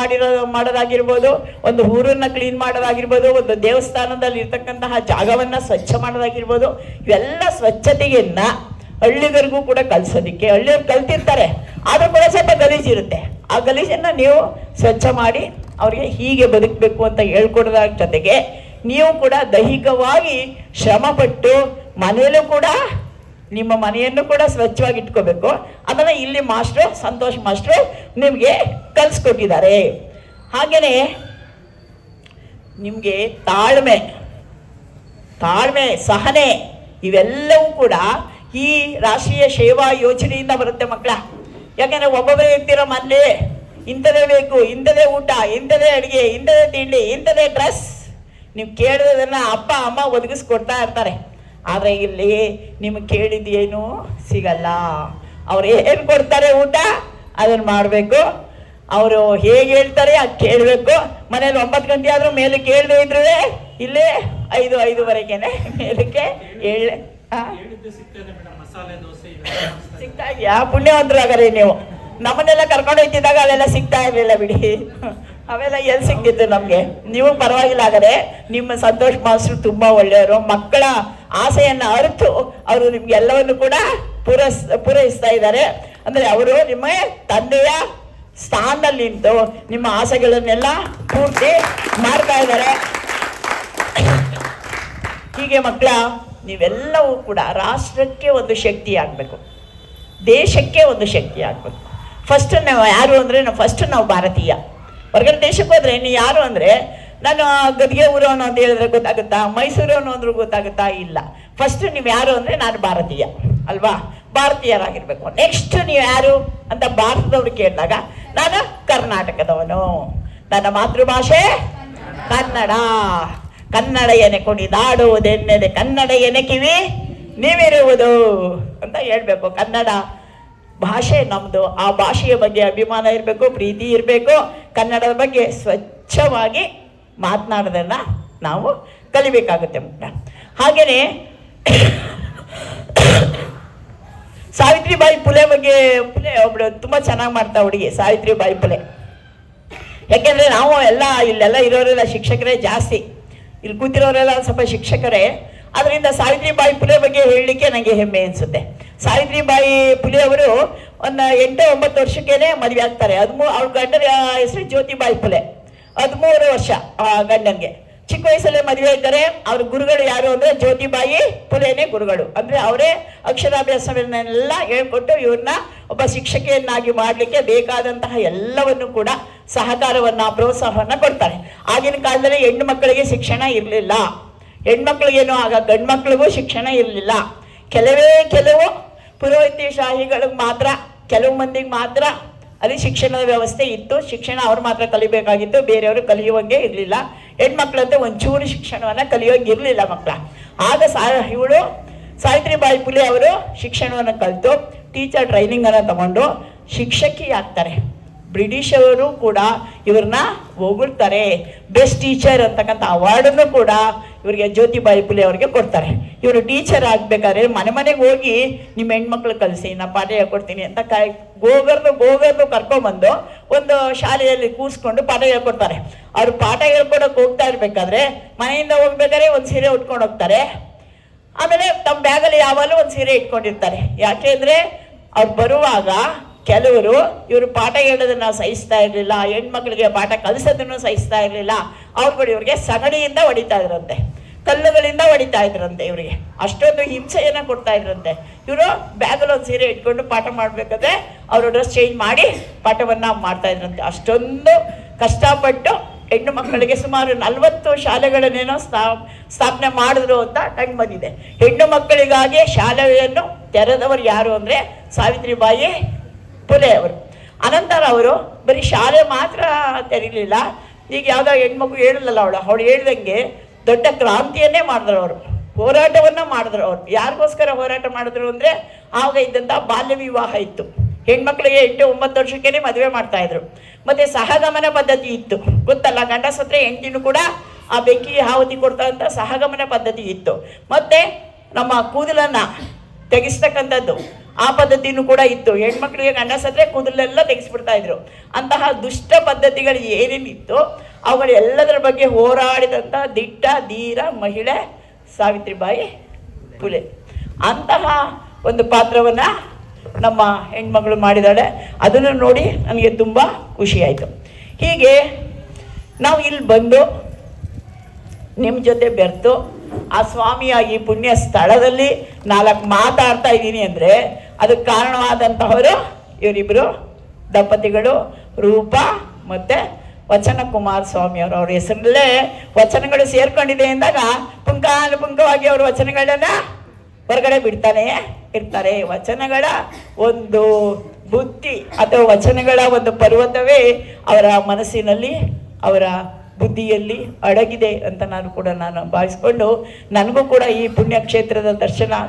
S1: ಮಾಡೋದಾಗಿರ್ಬೋದು, ಒಂದು ಊರನ್ನು ಕ್ಲೀನ್ ಮಾಡೋದಾಗಿರ್ಬೋದು, ಒಂದು ದೇವಸ್ಥಾನದಲ್ಲಿ ಇರ್ತಕ್ಕಂತಹ ಜಾಗವನ್ನು ಸ್ವಚ್ಛ ಮಾಡೋದಾಗಿರ್ಬೋದು. ಇವೆಲ್ಲ ಸ್ವಚ್ಛತೆಯನ್ನ ಹಳ್ಳಿಗರಿಗೂ ಕೂಡ ಕಲಿಸೋದಿಕ್ಕೆ, ಹಳ್ಳಿಯವ್ರು ಕಲ್ತಿರ್ತಾರೆ ಆದರೂ ಕೂಡ ಸ್ವಲ್ಪ ಗಲೀಜಿರುತ್ತೆ. ಆ ಗಲೀಜನ್ನು ನೀವು ಸ್ವಚ್ಛ ಮಾಡಿ ಅವರಿಗೆ ಹೀಗೆ ಬದುಕಬೇಕು ಅಂತ ಹೇಳ್ಕೊಡೋದ್ರ ಜೊತೆಗೆ ನೀವು ಕೂಡ ದೈಹಿಕವಾಗಿ ಶ್ರಮಪಟ್ಟು ಮನೆಯಲ್ಲೂ ಕೂಡ ನಿಮ್ಮ ಮನೆಯನ್ನು ಕೂಡ ಸ್ವಚ್ಛವಾಗಿ ಇಟ್ಕೋಬೇಕು. ಅದನ್ನು ಇಲ್ಲಿ ಮಾಸ್ಟ್ರು ಸಂತೋಷ್ ಮಾಸ್ಟ್ರು ನಿಮಗೆ ಕಲಿಸ್ಕೊಟ್ಟಿದ್ದಾರೆ. ಹಾಗೆಯೇ ನಿಮಗೆ ತಾಳ್ಮೆ ಸಹನೆ ಇವೆಲ್ಲವೂ ಕೂಡ ಈ ರಾಷ್ಟ್ರೀಯ ಸೇವಾ ಯೋಜನೆಯಿಂದ ಬರುತ್ತೆ ಮಕ್ಕಳ. ಯಾಕೆಂದರೆ ಒಬ್ಬೊಬ್ಬರೇ ಇರ್ತೀರ ಮನೇಲಿ, ಇಂಥದೇ ಬೇಕು, ಇಂಥದೇ ಊಟ, ಇಂಥದೇ ಅಡುಗೆ, ಇಂಥದೇ ತಿಂಡಿ, ಇಂಥದೇ ಡ್ರೆಸ್, ನೀವು ಕೇಳಿದದನ್ನು ಅಪ್ಪ ಅಮ್ಮ ಒದಗಿಸ್ಕೊಡ್ತಾ ಇರ್ತಾರೆ. ಆದರೆ ಇಲ್ಲಿ ನಿಮಗೆ ಕೇಳಿದ್ದೇನು ಸಿಗಲ್ಲ. ಅವ್ರು ಏನು ಕೊಡ್ತಾರೆ ಊಟ ಅದನ್ನು ಮಾಡಬೇಕು, ಅವರು ಹೇಗೆ ಹೇಳ್ತಾರೆ ಅದು ಕೇಳಬೇಕು. ಮನೇಲಿ 9 ಗಂಟೆ ಆದರೂ ಮೇಲೆ ಕೇಳದೆ ಇದ್ರು ಇಲ್ಲಿ 5-5:30ಗೆನೆ ಮೇಲಕ್ಕೆ ಸಿಗ್ತಾ ಇದೆಯಾ? ಪುಣ್ಯವಂತರಾಗರೆ ನೀವು. ನಮ್ಮನ್ನೆಲ್ಲ ಕರ್ಕೊಂಡು ಹೋಗ್ತಿದ್ದಾಗ ಅಲ್ಲೆಲ್ಲ ಸಿಗ್ತಾ ಇರಲಿಲ್ಲ ಬಿಡಿ, ಅವೆಲ್ಲ ಎಲ್ಲಿ ಸಿಗ್ತಿತ್ತು ನಮಗೆ. ನೀವು ಪರವಾಗಿಲ್ಲ. ಆದರೆ ನಿಮ್ಮ ಸಂತೋಷ್ ಮಾಸ್ಟ್ರು ತುಂಬ ಒಳ್ಳೆಯವರು. ಮಕ್ಕಳ ಆಸೆಯನ್ನು ಅರಿತು ಅವರು ನಿಮ್ಗೆ ಎಲ್ಲವನ್ನು ಕೂಡ ಪೂರೈಸ್ತಾ ಇದ್ದಾರೆ. ಅಂದರೆ ಅವರು ನಿಮ್ಮ ತಂದೆಯ ಸ್ಥಾನದಲ್ಲಿ ನಿಂತು ನಿಮ್ಮ ಆಸೆಗಳನ್ನೆಲ್ಲ ಪೂರ್ತಿ ಮಾಡ್ತಾ ಇದ್ದಾರೆ. ಹೀಗೆ ಮಕ್ಕಳ ನೀವೆಲ್ಲವೂ ಕೂಡ ರಾಷ್ಟ್ರಕ್ಕೆ ಒಂದು ಶಕ್ತಿ ಆಗಬೇಕು, ದೇಶಕ್ಕೆ ಒಂದು ಶಕ್ತಿ ಆಗಬೇಕು. ಫಸ್ಟ್ ನಾವು ಯಾರು ಅಂದರೆ ನಾವು ಭಾರತೀಯ. ಹೊರಗಡೆ ದೇಶಕ್ಕೆ ಹೋದರೆ ನೀವು ಯಾರು ಅಂದರೆ ನಾನು ಗದಿಗೆ ಊರವನು ಅಂತ ಹೇಳಿದ್ರೆ ಗೊತ್ತಾಗುತ್ತಾ? ಮೈಸೂರವನು ಅಂದ್ರೂ ಗೊತ್ತಾಗುತ್ತಾ? ಇಲ್ಲ. ಫಸ್ಟ್ ನೀವು ಯಾರು ಅಂದರೆ ನಾನು ಭಾರತೀಯ ಅಲ್ವಾ? ಭಾರತೀಯರಾಗಿರ್ಬೇಕು. ನೆಕ್ಸ್ಟ್ ನೀವು ಯಾರು ಅಂತ ಭಾರತದವ್ರು ಕೇಳಿದಾಗ ನಾನು ಕರ್ನಾಟಕದವನು, ನನ್ನ ಮಾತೃಭಾಷೆ ಕನ್ನಡ, ಕನ್ನಡ ಎನೆ ಕುಣಿದಾಡುವುದೆನ್ನೆದೆ ಕನ್ನಡ ಎನೆ ಕಿವಿ ನೀವಿರುವುದು ಅಂತ ಹೇಳ್ಬೇಕು. ಕನ್ನಡ ಭಾಷೆ ನಮ್ಮದು, ಆ ಭಾಷೆಯ ಬಗ್ಗೆ ಅಭಿಮಾನ ಇರಬೇಕು, ಪ್ರೀತಿ ಇರಬೇಕು. ಕನ್ನಡದ ಬಗ್ಗೆ ಸ್ವಚ್ಛವಾಗಿ ಮಾತನಾಡೋದನ್ನು ನಾವು ಕಲಿಬೇಕಾಗುತ್ತೆ ಮಕ್ಕಳ. ಹಾಗೆಯೇ ಸಾವಿತ್ರಿಬಾಯಿ ಪುಲೆ ಬಗ್ಗೆ, ಪುಲೆ ಒಬ್ಬಳು ತುಂಬ ಚೆನ್ನಾಗಿ ಮಾಡ್ತಾ ಹುಡುಗಿ ಸಾವಿತ್ರಿಬಾಯಿ ಪುಲೆ. ಯಾಕೆಂದರೆ ನಾವು ಇಲ್ಲೆಲ್ಲ ಇರೋರೆಲ್ಲ ಶಿಕ್ಷಕರೇ ಜಾಸ್ತಿ, ಇಲ್ಲಿ ಕೂತಿರೋರೆಲ್ಲ ಸ್ವಲ್ಪ ಶಿಕ್ಷಕರೇ. ಅದರಿಂದ ಸಾವಿತ್ರಿಬಾಯಿ ಫುಲೆ ಬಗ್ಗೆ ಹೇಳಲಿಕ್ಕೆ ನನಗೆ ಹೆಮ್ಮೆ ಅನಿಸುತ್ತೆ. ಸಾವಿತ್ರಿಬಾಯಿ ಫುಲೆ ಅವರು ಒಂದು 8-9 ವರ್ಷಕ್ಕೇನೆ ಮದುವೆ ಆಗ್ತಾರೆ. ಅವ್ರ ಗಂಡನ ಹೆಸರು ಜ್ಯೋತಿಬಾಯಿ ಫುಲೆ. 13 ವರ್ಷ ಗಂಡನ್ಗೆ. ಚಿಕ್ಕ ವಯಸ್ಸಲ್ಲೇ ಮದುವೆ ಇದ್ದಾರೆ. ಅವ್ರ ಗುರುಗಳು ಯಾರು ಅಂದ್ರೆ ಜ್ಯೋತಿಬಾಯಿ ಫುಲೆನೇ ಗುರುಗಳು. ಅಂದ್ರೆ ಅವರೇ ಅಕ್ಷರಾಭ್ಯಾಸವನ್ನೆಲ್ಲ ಹೇಳ್ಕೊಟ್ಟು ಇವ್ರನ್ನ ಒಬ್ಬ ಶಿಕ್ಷಕಿಯನ್ನಾಗಿ ಮಾಡಲಿಕ್ಕೆ ಬೇಕಾದಂತಹ ಎಲ್ಲವನ್ನು ಕೂಡ ಸಹಕಾರವನ್ನ ಪ್ರೋತ್ಸಾಹವನ್ನ ಕೊಡ್ತಾರೆ. ಆಗಿನ ಕಾಲದಲ್ಲಿ ಹೆಣ್ಣು ಮಕ್ಕಳಿಗೆ ಶಿಕ್ಷಣ ಇರಲಿಲ್ಲ. ಹೆಣ್ಮಕ್ಳಿಗೇನು ಆಗ ಗಂಡು ಮಕ್ಳಿಗೂ ಶಿಕ್ಷಣ ಇರಲಿಲ್ಲ. ಕೆಲವು ಪುರೋಹಿತಶಾಹಿಗಳಿಗೆ ಮಾತ್ರ, ಕೆಲವು ಮಂದಿಗೆ ಮಾತ್ರ ಅಲ್ಲಿ ಶಿಕ್ಷಣದ ವ್ಯವಸ್ಥೆ ಇತ್ತು. ಶಿಕ್ಷಣ ಅವ್ರು ಮಾತ್ರ ಕಲಿಬೇಕಾಗಿತ್ತು, ಬೇರೆಯವರು ಕಲಿಯುವಂಗೆ ಇರಲಿಲ್ಲ. ಹೆಣ್ಮಕ್ಳಂತೆ ಒಂಚೂರು ಶಿಕ್ಷಣವನ್ನ ಕಲಿಯೋಂಗೆ ಇರಲಿಲ್ಲ ಮಕ್ಕಳ. ಆಗ ಇವಳು ಸಾವಿತ್ರಿಬಾಯಿ ಫುಲೆ ಅವರು ಶಿಕ್ಷಣವನ್ನು ಕಲಿತು ಟೀಚರ್ ಟ್ರೈನಿಂಗ್ ಅನ್ನು ತಗೊಂಡು ಶಿಕ್ಷಕಿ ಆಗ್ತಾರೆ. ಬ್ರಿಟಿಷವರು ಕೂಡ ಇವ್ರನ್ನ ಹೊಗಳ್ತಾರೆ. ಬೆಸ್ಟ್ ಟೀಚರ್ ಅಂತಕ್ಕಂಥ ಅವಾರ್ಡನ್ನು ಕೂಡ ಇವರಿಗೆ ಜ್ಯೋತಿಬಾಯಿ ಫುಲೆ ಅವರಿಗೆ ಕೊಡ್ತಾರೆ. ಇವರು ಟೀಚರ್ ಆಗ್ಬೇಕಾದ್ರೆ ಮನೆಗೆ ಹೋಗಿ ನಿಮ್ಮ ಹೆಣ್ಮಕ್ಳು ಕಲಿಸಿ, ನಾ ಪಾಠ ಹೇಳ್ಕೊಡ್ತೀನಿ ಅಂತ ಗೋಗರ್ದು ಕರ್ಕೊಂಡ್ಬಂದು ಒಂದು ಶಾಲೆಯಲ್ಲಿ ಕೂರಿಸ್ಕೊಂಡು ಪಾಠ ಹೇಳ್ಕೊಡ್ತಾರೆ. ಅವ್ರು ಪಾಠ ಹೇಳ್ಕೊಡಕ್ಕೆ ಹೋಗ್ತಾ ಇರ್ಬೇಕಾದ್ರೆ ಮನೆಯಿಂದ ಹೋಗ್ಬೇಕಾದ್ರೆ ಒಂದು ಸೀರೆ ಉಟ್ಕೊಂಡು ಹೋಗ್ತಾರೆ. ಆಮೇಲೆ ತಮ್ಮ ಬ್ಯಾಗಲ್ಲಿ ಯಾವಾಗಲೂ ಒಂದು ಸೀರೆ ಇಟ್ಕೊಂಡಿರ್ತಾರೆ. ಯಾಕೆ ಅಂದರೆ ಅವ್ರು ಬರುವಾಗ ಕೆಲವರು ಇವರು ಪಾಠ ಹೇಳೋದನ್ನ ಸಹಿಸ್ತಾ ಇರಲಿಲ್ಲ, ಹೆಣ್ಮಕ್ಳಿಗೆ ಪಾಠ ಕಲಿಸೋದನ್ನು ಸಹಿಸ್ತಾ ಇರಲಿಲ್ಲ. ಅವ್ರುಗಳು ಇವ್ರಿಗೆ ಸಗಣಿಯಿಂದ ಹೊಡಿತಾ ಇದ್ರಂತೆ, ಕಲ್ಲುಗಳಿಂದ ಹೊಡಿತಾ ಇದ್ರಂತೆ. ಇವರಿಗೆ ಅಷ್ಟೊಂದು ಹಿಂಸೆಯನ್ನು ಕೊಡ್ತಾ ಇದ್ರಂತೆ. ಇವರು ಬ್ಯಾಗಲ್ಲಿ ಒಂದು ಸೀರೆ ಇಟ್ಕೊಂಡು ಪಾಠ ಮಾಡಬೇಕಾದ್ರೆ ಅವರು ಡ್ರೆಸ್ ಚೇಂಜ್ ಮಾಡಿ ಪಾಠವನ್ನ ಮಾಡ್ತಾ ಇದ್ರಂತೆ. ಅಷ್ಟೊಂದು ಕಷ್ಟಪಟ್ಟು ಹೆಣ್ಣು ಮಕ್ಕಳಿಗೆ ಸುಮಾರು 40 ಶಾಲೆಗಳನ್ನೇನೋ ಸ್ಥಾಪನೆ ಮಾಡಿದ್ರು ಅಂತ ಕಂಡು ಬಂದಿದೆ. ಹೆಣ್ಣು ಮಕ್ಕಳಿಗಾಗಿ ಶಾಲೆಯನ್ನು ತೆರೆದವರು ಯಾರು ಅಂದರೆ ಸಾವಿತ್ರಿಬಾಯಿ ಫುಲೆ ಅವರು. ಅನಂತರ ಅವರು ಬರೀ ಶಾಲೆ ಮಾತ್ರ ತೆರೀಲಿಲ್ಲ. ಈಗ ಯಾವುದೋ ಹೆಣ್ಮಗು ಹೇಳಿಲ್ಲಲ್ಲ, ಅವಳು ಹೇಳ್ದಂಗೆ ದೊಡ್ಡ ಕ್ರಾಂತಿಯನ್ನೇ ಮಾಡಿದ್ರು ಅವರು, ಹೋರಾಟವನ್ನ ಮಾಡಿದ್ರು ಅವರು. ಯಾರಿಗೋಸ್ಕರ ಹೋರಾಟ ಮಾಡಿದ್ರು ಅಂದರೆ ಆವಾಗ ಇದ್ದಂಥ ಬಾಲ್ಯ ವಿವಾಹ ಇತ್ತು. ಹೆಣ್ಮಕ್ಳಿಗೆ 8-9 ವರ್ಷಕ್ಕೇನೆ ಮದುವೆ ಮಾಡ್ತಾ ಇದ್ರು. ಮತ್ತೆ ಸಹಗಮನ ಪದ್ಧತಿ ಇತ್ತು, ಗೊತ್ತಲ್ಲ. ಗಂಡ ಸತ್ರೆ ಹೆಂಡತಿನೂ ಕೂಡ ಆ ಬೆಂಕಿ ಆಹುತಿ ಕೊಡ್ತಕ್ಕಂಥ ಸಹಗಮನ ಪದ್ಧತಿ ಇತ್ತು. ಮತ್ತೆ ನಮ್ಮ ಕೂದಲನ್ನ ತೆಗೆಸ್ತಕ್ಕಂಥದ್ದು ಆ ಪದ್ಧತಿನೂ ಕೂಡ ಇತ್ತು. ಹೆಣ್ಮಕ್ಳಿಗೆ ಗಂಡ ಸತ್ರೆ ಕೂದಲೆಲ್ಲ ತೆಗೆಸ್ಬಿಡ್ತಾ ಇದ್ರು. ಅಂತಹ ದುಷ್ಟ ಪದ್ಧತಿಗಳು ಏನೇನಿತ್ತು ಅವುಗಳು ಎಲ್ಲದರ ಬಗ್ಗೆ ಹೋರಾಡಿದಂಥ ದಿಟ್ಟ ಧೀರ ಮಹಿಳೆ ಸಾವಿತ್ರಿಬಾಯಿ ಫುಲೆ. ಅಂತಹ ಒಂದು ಪಾತ್ರವನ್ನ ನಮ್ಮ ಹೆಣ್ಮಗಳು ಮಾಡಿದಾಳೆ. ಅದನ್ನು ನೋಡಿ ನನಗೆ ತುಂಬ ಖುಷಿಯಾಯಿತು. ಹೀಗೆ ನಾವು ಇಲ್ಲಿ ಬಂದು ನಿಮ್ಮ ಜೊತೆ ಬೆರೆತು ಆ ಸ್ವಾಮಿಯ ಈ ಪುಣ್ಯ ಸ್ಥಳದಲ್ಲಿ 4 ಮಾತಾಡ್ತಾ ಇದ್ದೀನಿ ಅಂದರೆ ಅದಕ್ಕೆ ಕಾರಣವಾದಂತಹವರು ಇವರಿಬ್ಬರು ದಂಪತಿಗಳು, ರೂಪ ಮತ್ತು ವಚನ ಕುಮಾರ್ ಸ್ವಾಮಿ ಅವರು. ಅವ್ರ ಹೆಸರಲ್ಲೇ ವಚನಗಳು ಸೇರ್ಕೊಂಡಿದೆ ಎಂದಾಗ ಪುಂಖಾನುಪುಂಖವಾಗಿ ಅವರು ವಚನಗಳನ್ನ ಹೊರಗಡೆ ಬಿಡ್ತಾನೆ ಇರ್ತಾರೆ. ವಚನಗಳ ಒಂದು ಬುದ್ಧಿ ಅಥವಾ ವಚನಗಳ ಒಂದು ಪರ್ವತವೇ ಅವರ ಮನಸ್ಸಿನಲ್ಲಿ, ಅವರ ಬುದ್ಧಿಯಲ್ಲಿ ಅಡಗಿದೆ ಅಂತ ನಾನು ಭಾವಿಸ್ಕೊಂಡು, ನನಗೂ ಕೂಡ ಈ ಪುಣ್ಯಕ್ಷೇತ್ರದ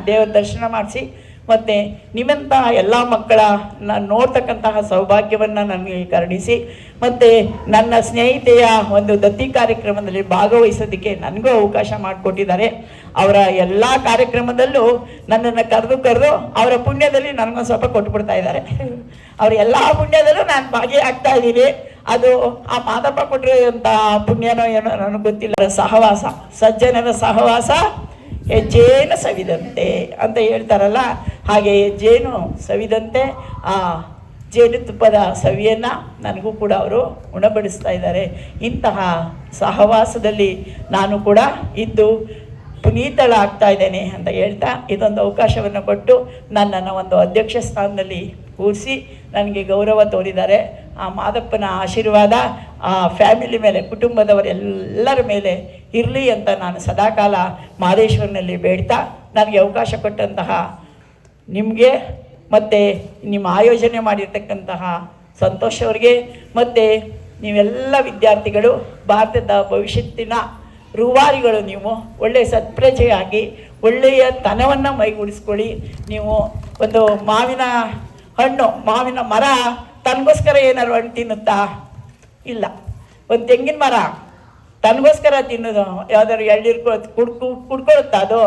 S1: ದೇವರ ದರ್ಶನ ಮಾಡಿಸಿ ಮತ್ತು ನಿಮ್ಮಂಥ ಎಲ್ಲ ಮಕ್ಕಳ ನೋಡ್ತಕ್ಕಂತಹ ಸೌಭಾಗ್ಯವನ್ನು ನನಗೆ ಕರುಣಿಸಿ, ಮತ್ತು ನನ್ನ ಸ್ನೇಹಿತೆಯ ಒಂದು ದತ್ತಿ ಕಾರ್ಯಕ್ರಮದಲ್ಲಿ ಭಾಗವಹಿಸೋದಕ್ಕೆ ನನಗೂ ಅವಕಾಶ ಮಾಡಿಕೊಟ್ಟಿದ್ದಾರೆ. ಅವರ ಎಲ್ಲ ಕಾರ್ಯಕ್ರಮದಲ್ಲೂ ನನ್ನನ್ನು ಕರೆದು ಅವರ ಪುಣ್ಯದಲ್ಲಿ ನನಗೊಂದು ಸ್ವಲ್ಪ ಕೊಟ್ಬಿಡ್ತಾ ಇದ್ದಾರೆ. ಅವರ ಎಲ್ಲ ಪುಣ್ಯದಲ್ಲೂ ನಾನು ಭಾಗಿಯಾಗ್ತಾ ಇದ್ದೀನಿ. ಅದು ಆ ಮಾದಪ್ಪ ಕೊಟ್ಟಿರೋಂಥ ಪುಣ್ಯನೋ ಏನೋ ನನಗೆ ಗೊತ್ತಿಲ್ಲ. ಸಹವಾಸ, ಸಜ್ಜನರ ಸಹವಾಸ ಹೆಜ್ಜೇನು ಸವಿದಂತೆ ಅಂತ ಹೇಳ್ತಾರಲ್ಲ, ಹಾಗೆ ಹೆಜ್ಜೇನು ಸವಿದಂತೆ ಆ ಜೇನುತುಪ್ಪದ ಸವಿಯನ್ನು ನನಗೂ ಕೂಡ ಅವರು ಉಣಬಡಿಸ್ತಾ ಇದ್ದಾರೆ. ಇಂತಹ ಸಹವಾಸದಲ್ಲಿ ನಾನು ಕೂಡ ಇದ್ದು ಪುನೀತಳಾಗ್ತಾ ಇದ್ದೇನೆ ಅಂತ ಹೇಳ್ತಾ ಇದೊಂದು ಅವಕಾಶವನ್ನು ಕೊಟ್ಟು ನನ್ನನ್ನು ಒಂದು ಅಧ್ಯಕ್ಷ ಸ್ಥಾನದಲ್ಲಿ ಕೂರಿಸಿ ನನಗೆ ಗೌರವ ತೋರಿದ್ದಾರೆ. ಆ ಮಾದಪ್ಪನ ಆಶೀರ್ವಾದ ಆ ಫ್ಯಾಮಿಲಿ ಮೇಲೆ, ಕುಟುಂಬದವರೆಲ್ಲರ ಮೇಲೆ ಇರಲಿ ಅಂತ ನಾನು ಸದಾಕಾಲ ಮಾದೇಶ್ವರನಲ್ಲಿ ಬೇಡ್ತಾ, ನನಗೆ ಅವಕಾಶ ಕೊಟ್ಟಂತಹ ನಿಮಗೆ ಮತ್ತು ನಿಮ್ಮ ಆಯೋಜನೆ ಮಾಡಿರ್ತಕ್ಕಂತಹ ಸಂತೋಷ್ ಅವರಿಗೆ ಮತ್ತು ನೀವೆಲ್ಲ ವಿದ್ಯಾರ್ಥಿಗಳು, ಭಾರತದ ಭವಿಷ್ಯತ್ತಿನ ರೂವಾರಿಗಳು, ನೀವು ಒಳ್ಳೆಯ ಸತ್ಪ್ರಜೆಯಾಗಿ ಒಳ್ಳೆಯ ತನವನ್ನು ಮೈಗೂಡಿಸ್ಕೊಳ್ಳಿ. ನೀವು ಒಂದು ಮಾವಿನ ಮರ ತನಗೋಸ್ಕರ ಏನಾದ್ರು ಹಣ್ಣು ತಿನ್ನುತ್ತಾ? ಇಲ್ಲ. ಒಂದು ತೆಂಗಿನ ಮರ ತನಗೋಸ್ಕರ ತಿನ್ನೋದು ಯಾವ್ದಾದ್ರು ಎಳ್ನೀರು ಕುಡ್ಕೊಳುತ್ತಾ? ಅದು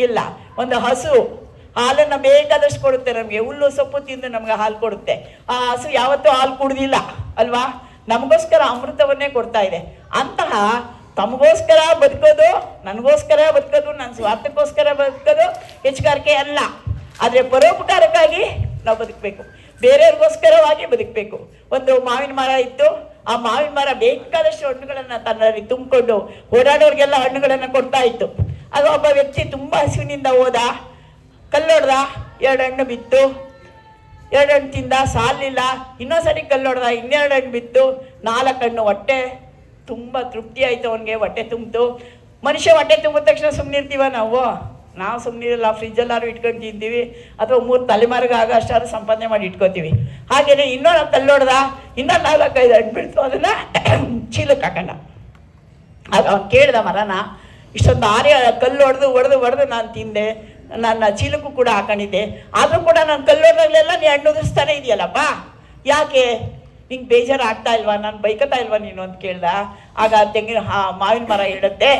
S1: ಇಲ್ಲ. ಒಂದು ಹಸು ಹಾಲನ್ನು ಬೇಕಾದಷ್ಟು ಕೊಡುತ್ತೆ ನಮಗೆ, ಹುಲ್ಲು ಸೊಪ್ಪು ತಿಂದು ನಮ್ಗೆ ಹಾಲು ಕೊಡುತ್ತೆ. ಆ ಹಸು ಯಾವತ್ತೂ ಹಾಲು ಕುಡ್ದಿಲ್ಲ ಅಲ್ವಾ? ನಮಗೋಸ್ಕರ ಅಮೃತವನ್ನೇ ಕೊಡ್ತಾ ಇದೆ. ಅಂತಹ ತಮಗೋಸ್ಕರ ಬದುಕೋದು, ನನಗೋಸ್ಕರ ಬದುಕೋದು, ನನ್ನ ಸ್ವಾರ್ಥಕ್ಕೋಸ್ಕರ ಬದುಕೋದು ಹೆಚ್ಚುಗಾರಿಕೆ ಅಲ್ಲ. ಆದರೆ ಪರೋಪಕಾರಕ್ಕಾಗಿ ನಾವು ಬದುಕಬೇಕು, ಬೇರೆಯವ್ರಿಗೋಸ್ಕರವಾಗಿ ಬದುಕಬೇಕು. ಒಂದು ಮಾವಿನ ಮರ ಇತ್ತು, ಆ ಮಾವಿನ ಮರ ಬೇಕಾದಷ್ಟು ಹಣ್ಣುಗಳನ್ನು ತನ್ನಲ್ಲಿ ತುಂಬಿಕೊಂಡು ಓಡಾಡೋರಿಗೆಲ್ಲ ಹಣ್ಣುಗಳನ್ನು ಕೊಡ್ತಾ ಇತ್ತು. ಆಗ ಒಬ್ಬ ವ್ಯಕ್ತಿ ತುಂಬ ಹಸಿವಿನಿಂದ ಹೋದ, ಕಲ್ಲೊಡ್ದ, 2 ಹಣ್ಣು ಬಿತ್ತು, 2 ಹಣ್ಣು ತಿಂದ, ಸಾಲಿಲ್ಲ. ಇನ್ನೊಂದ್ಸರಿ ಕಲ್ಲೊಡ್ದ, 2 ಹಣ್ಣು ಬಿತ್ತು, 4 ಹಣ್ಣು. ಹೊಟ್ಟೆ ತುಂಬ ತೃಪ್ತಿ ಆಯಿತು ಅವನಿಗೆ, ಹೊಟ್ಟೆ ತುಂಬಿತು. ಮನುಷ್ಯ ಹೊಟ್ಟೆ ತುಂಬಿದ ತಕ್ಷಣ ಸುಮ್ಮನಿರ್ತೀವ ನಾವು ಸುಮ್ಮನಿರಲ್ಲ, ಫ್ರಿಜ್ಜಲ್ಲಾರು ಇಟ್ಕೊಂಡು ತಿಂತೀವಿ, ಅಥವಾ 3 ತಲೆಮಾರಿಗೆ ಆಗ ಅಷ್ಟಾರು ಸಂಪಾದನೆ ಮಾಡಿ ಇಟ್ಕೊತೀವಿ. ಹಾಗೆಯೇ ಇನ್ನೊಂದು ಕಲ್ಲೊಡ್ದ, ಇನ್ನೂ 4-5 ಹಣ್ಣು ಬೀಳ್ತು, ಅದನ್ನು ಚೀಲಕ್ಕೆ ಹಾಕೊಂಡ. ಆಗ ಅವ್ನು ಕೇಳ್ದ ಮರನ, ಇಷ್ಟೊಂದು ಕಲ್ಲು ಹೊಡೆದು ನಾನು ತಿಂದೆ, ನನ್ನ ಚೀಲಕ್ಕೂ ಕೂಡ ಹಾಕೊಂಡಿದ್ದೆ, ಆದರೂ ಕೂಡ ನಾನು ಕಲ್ಲೊಡ್ದಾಗಲೆಲ್ಲ ನೀ ಹಣ್ಣು ಉದಿಸ್ತಾನೆ ಇದೆಯಲ್ಲಪ್ಪ, ಯಾಕೆ ನಿಂಗೆ ಬೇಜಾರು ಆಗ್ತಾ ಇಲ್ವಾ, ನಾನು ಬೈಕತ್ತಾ ಇಲ್ವಾ ನೀನು ಅಂತ ಕೇಳ್ದ. ಆಗ ಮಾವಿನ ಮರ ಹೇಳುತ್ತೆ,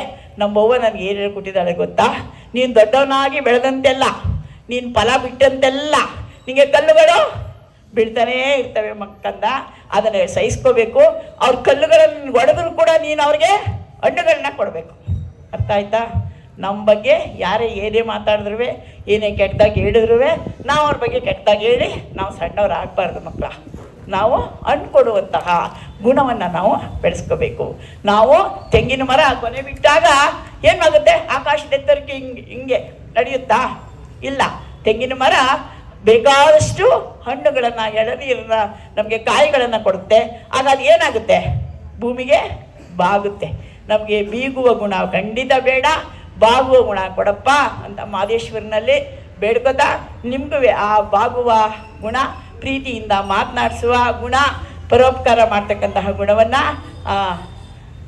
S1: ನಮ್ಮವ್ವ ನನಗೆ ಏನು ಹೇಳ್ಕೊಟ್ಟಿದ್ದಾಳೆ ಗೊತ್ತಾ, ನೀನು ದೊಡ್ಡವನಾಗಿ ಬೆಳೆದಂತೆಲ್ಲ, ನೀನು ಫಲ ಬಿಟ್ಟಂತೆಲ್ಲ ನಿಮಗೆ ಕಲ್ಲುಗಳು ಬೀಳ್ತಾನೇ ಇರ್ತವೆ ಮಕ್ಕಂದ, ಅದನ್ನು ಸಹಿಸ್ಕೋಬೇಕು. ಅವ್ರ ಕಲ್ಲುಗಳನ್ನು ಹೊಡೆದ್ರು ಕೂಡ ನೀನು ಅವ್ರಿಗೆ ಹಣ್ಣುಗಳನ್ನ ಕೊಡಬೇಕು. ಅರ್ಥ ಆಯ್ತಾ? ನಮ್ಮ ಬಗ್ಗೆ ಯಾರೇ ಏನೇ ಮಾತಾಡಿದ್ರು, ಏನೇ ಕೆಟ್ಟದಾಗಿ ಹೇಳಿದ್ರು, ನಾವು ಅವ್ರ ಬಗ್ಗೆ ಕೆಟ್ಟದಾಗಿ ಹೇಳಿ ನಾವು ಸಣ್ಣವ್ರು ಆಗಬಾರ್ದು ಮಕ್ಕಳ. ನಾವು ಹಣ್ಣು ಕೊಡುವಂತಹ ಗುಣವನ್ನು ನಾವು ಬೆಳೆಸ್ಕೋಬೇಕು. ನಾವು ತೆಂಗಿನ ಮರ ಕೊನೆ ಬಿಟ್ಟಾಗ ಏನಾಗುತ್ತೆ, ಆಕಾಶದೆತ್ತರಕ್ಕೆ ಹಿಂಗೆ ನಡೆಯುತ್ತಾ? ಇಲ್ಲ. ತೆಂಗಿನ ಮರ ಬೇಕಾದಷ್ಟು ಹಣ್ಣುಗಳನ್ನು, ಎಳನೀರನ್ನ, ನಮಗೆ ಕಾಯಿಗಳನ್ನು ಕೊಡುತ್ತೆ. ಆಗ ಅದು ಏನಾಗುತ್ತೆ, ಭೂಮಿಗೆ ಬಾಗುತ್ತೆ. ನಮಗೆ ಬೀಗುವ ಗುಣ ಖಂಡಿತ ಬೇಡ, ಬಾಗುವ ಗುಣ ಕೊಡಪ್ಪ ಅಂತ ಮಾದೇಶ್ವರನಲ್ಲಿ ಬೇಡ್ಕೋತಾ, ನಿಮಗೂ ಆ ಬಾಗುವ ಗುಣ, ಪ್ರೀತಿಯಿಂದ ಮಾತನಾಡಿಸುವ ಗುಣ, ಪರೋಪಕಾರ ಮಾಡ್ತಕ್ಕಂತಹ ಗುಣವನ್ನು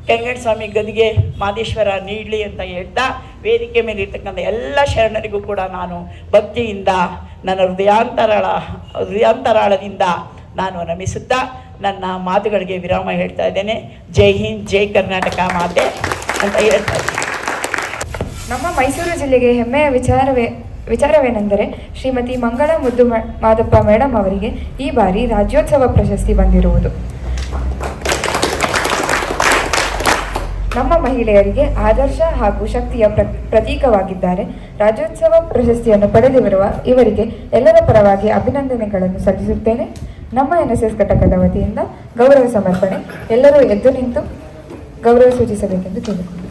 S1: ಕೆಂಗಣ್ಣ ಸ್ವಾಮಿ ಗದಿಗೆ ಮಾದೇಶ್ವರ ನೀಡಲಿ ಅಂತ ಹೇಳ್ತಾ, ವೇದಿಕೆ ಮೇಲೆ ಇರ್ತಕ್ಕಂಥ ಎಲ್ಲ ಶರಣರಿಗೂ ಕೂಡ ನಾನು ಭಕ್ತಿಯಿಂದ ನನ್ನ ಹೃದಯಾಂತರಾಳದಿಂದ ನಾನು ನಮಿಸುತ್ತಾ ನನ್ನ ಮಾತುಗಳಿಗೆ ವಿರಾಮ ಹೇಳ್ತಾ ಇದ್ದೇನೆ. ಜೈ ಹಿಂದ್, ಜೈ ಕರ್ನಾಟಕ ಮಾತೆ ಅಂತ ಹೇಳ್ತಾ ಇದ್ದೀನಿ.
S2: ನಮ್ಮ ಮೈಸೂರು ಜಿಲ್ಲೆಗೆ ಹೆಮ್ಮೆಯ ವಿಚಾರವೇನೆಂದರೆ ಶ್ರೀಮತಿ ಮಂಗಳ ಮುದ್ದು ಮಾದಪ್ಪ ಮೇಡಮ್ ಅವರಿಗೆ ಈ ಬಾರಿ ರಾಜ್ಯೋತ್ಸವ ಪ್ರಶಸ್ತಿ ಬಂದಿರುವುದು. ನಮ್ಮ ಮಹಿಳೆಯರಿಗೆ ಆದರ್ಶ ಹಾಗೂ ಶಕ್ತಿಯ ಪ್ರತೀಕವಾಗಿದ್ದಾರೆ. ರಾಜ್ಯೋತ್ಸವ ಪ್ರಶಸ್ತಿಯನ್ನು ಪಡೆದಿರುವ ಇವರಿಗೆ ಎಲ್ಲರ ಪರವಾಗಿ ಅಭಿನಂದನೆಗಳನ್ನು ಸಲ್ಲಿಸುತ್ತೇನೆ. ನಮ್ಮ NSS ಘಟಕದ ವತಿಯಿಂದ ಗೌರವ ಸಮರ್ಪಣೆ. ಎಲ್ಲರೂ ಎದ್ದು ನಿಂತು ಗೌರವ ಸೂಚಿಸಬೇಕೆಂದು ಕೇಳಿಕೊಳ್ಳಿ.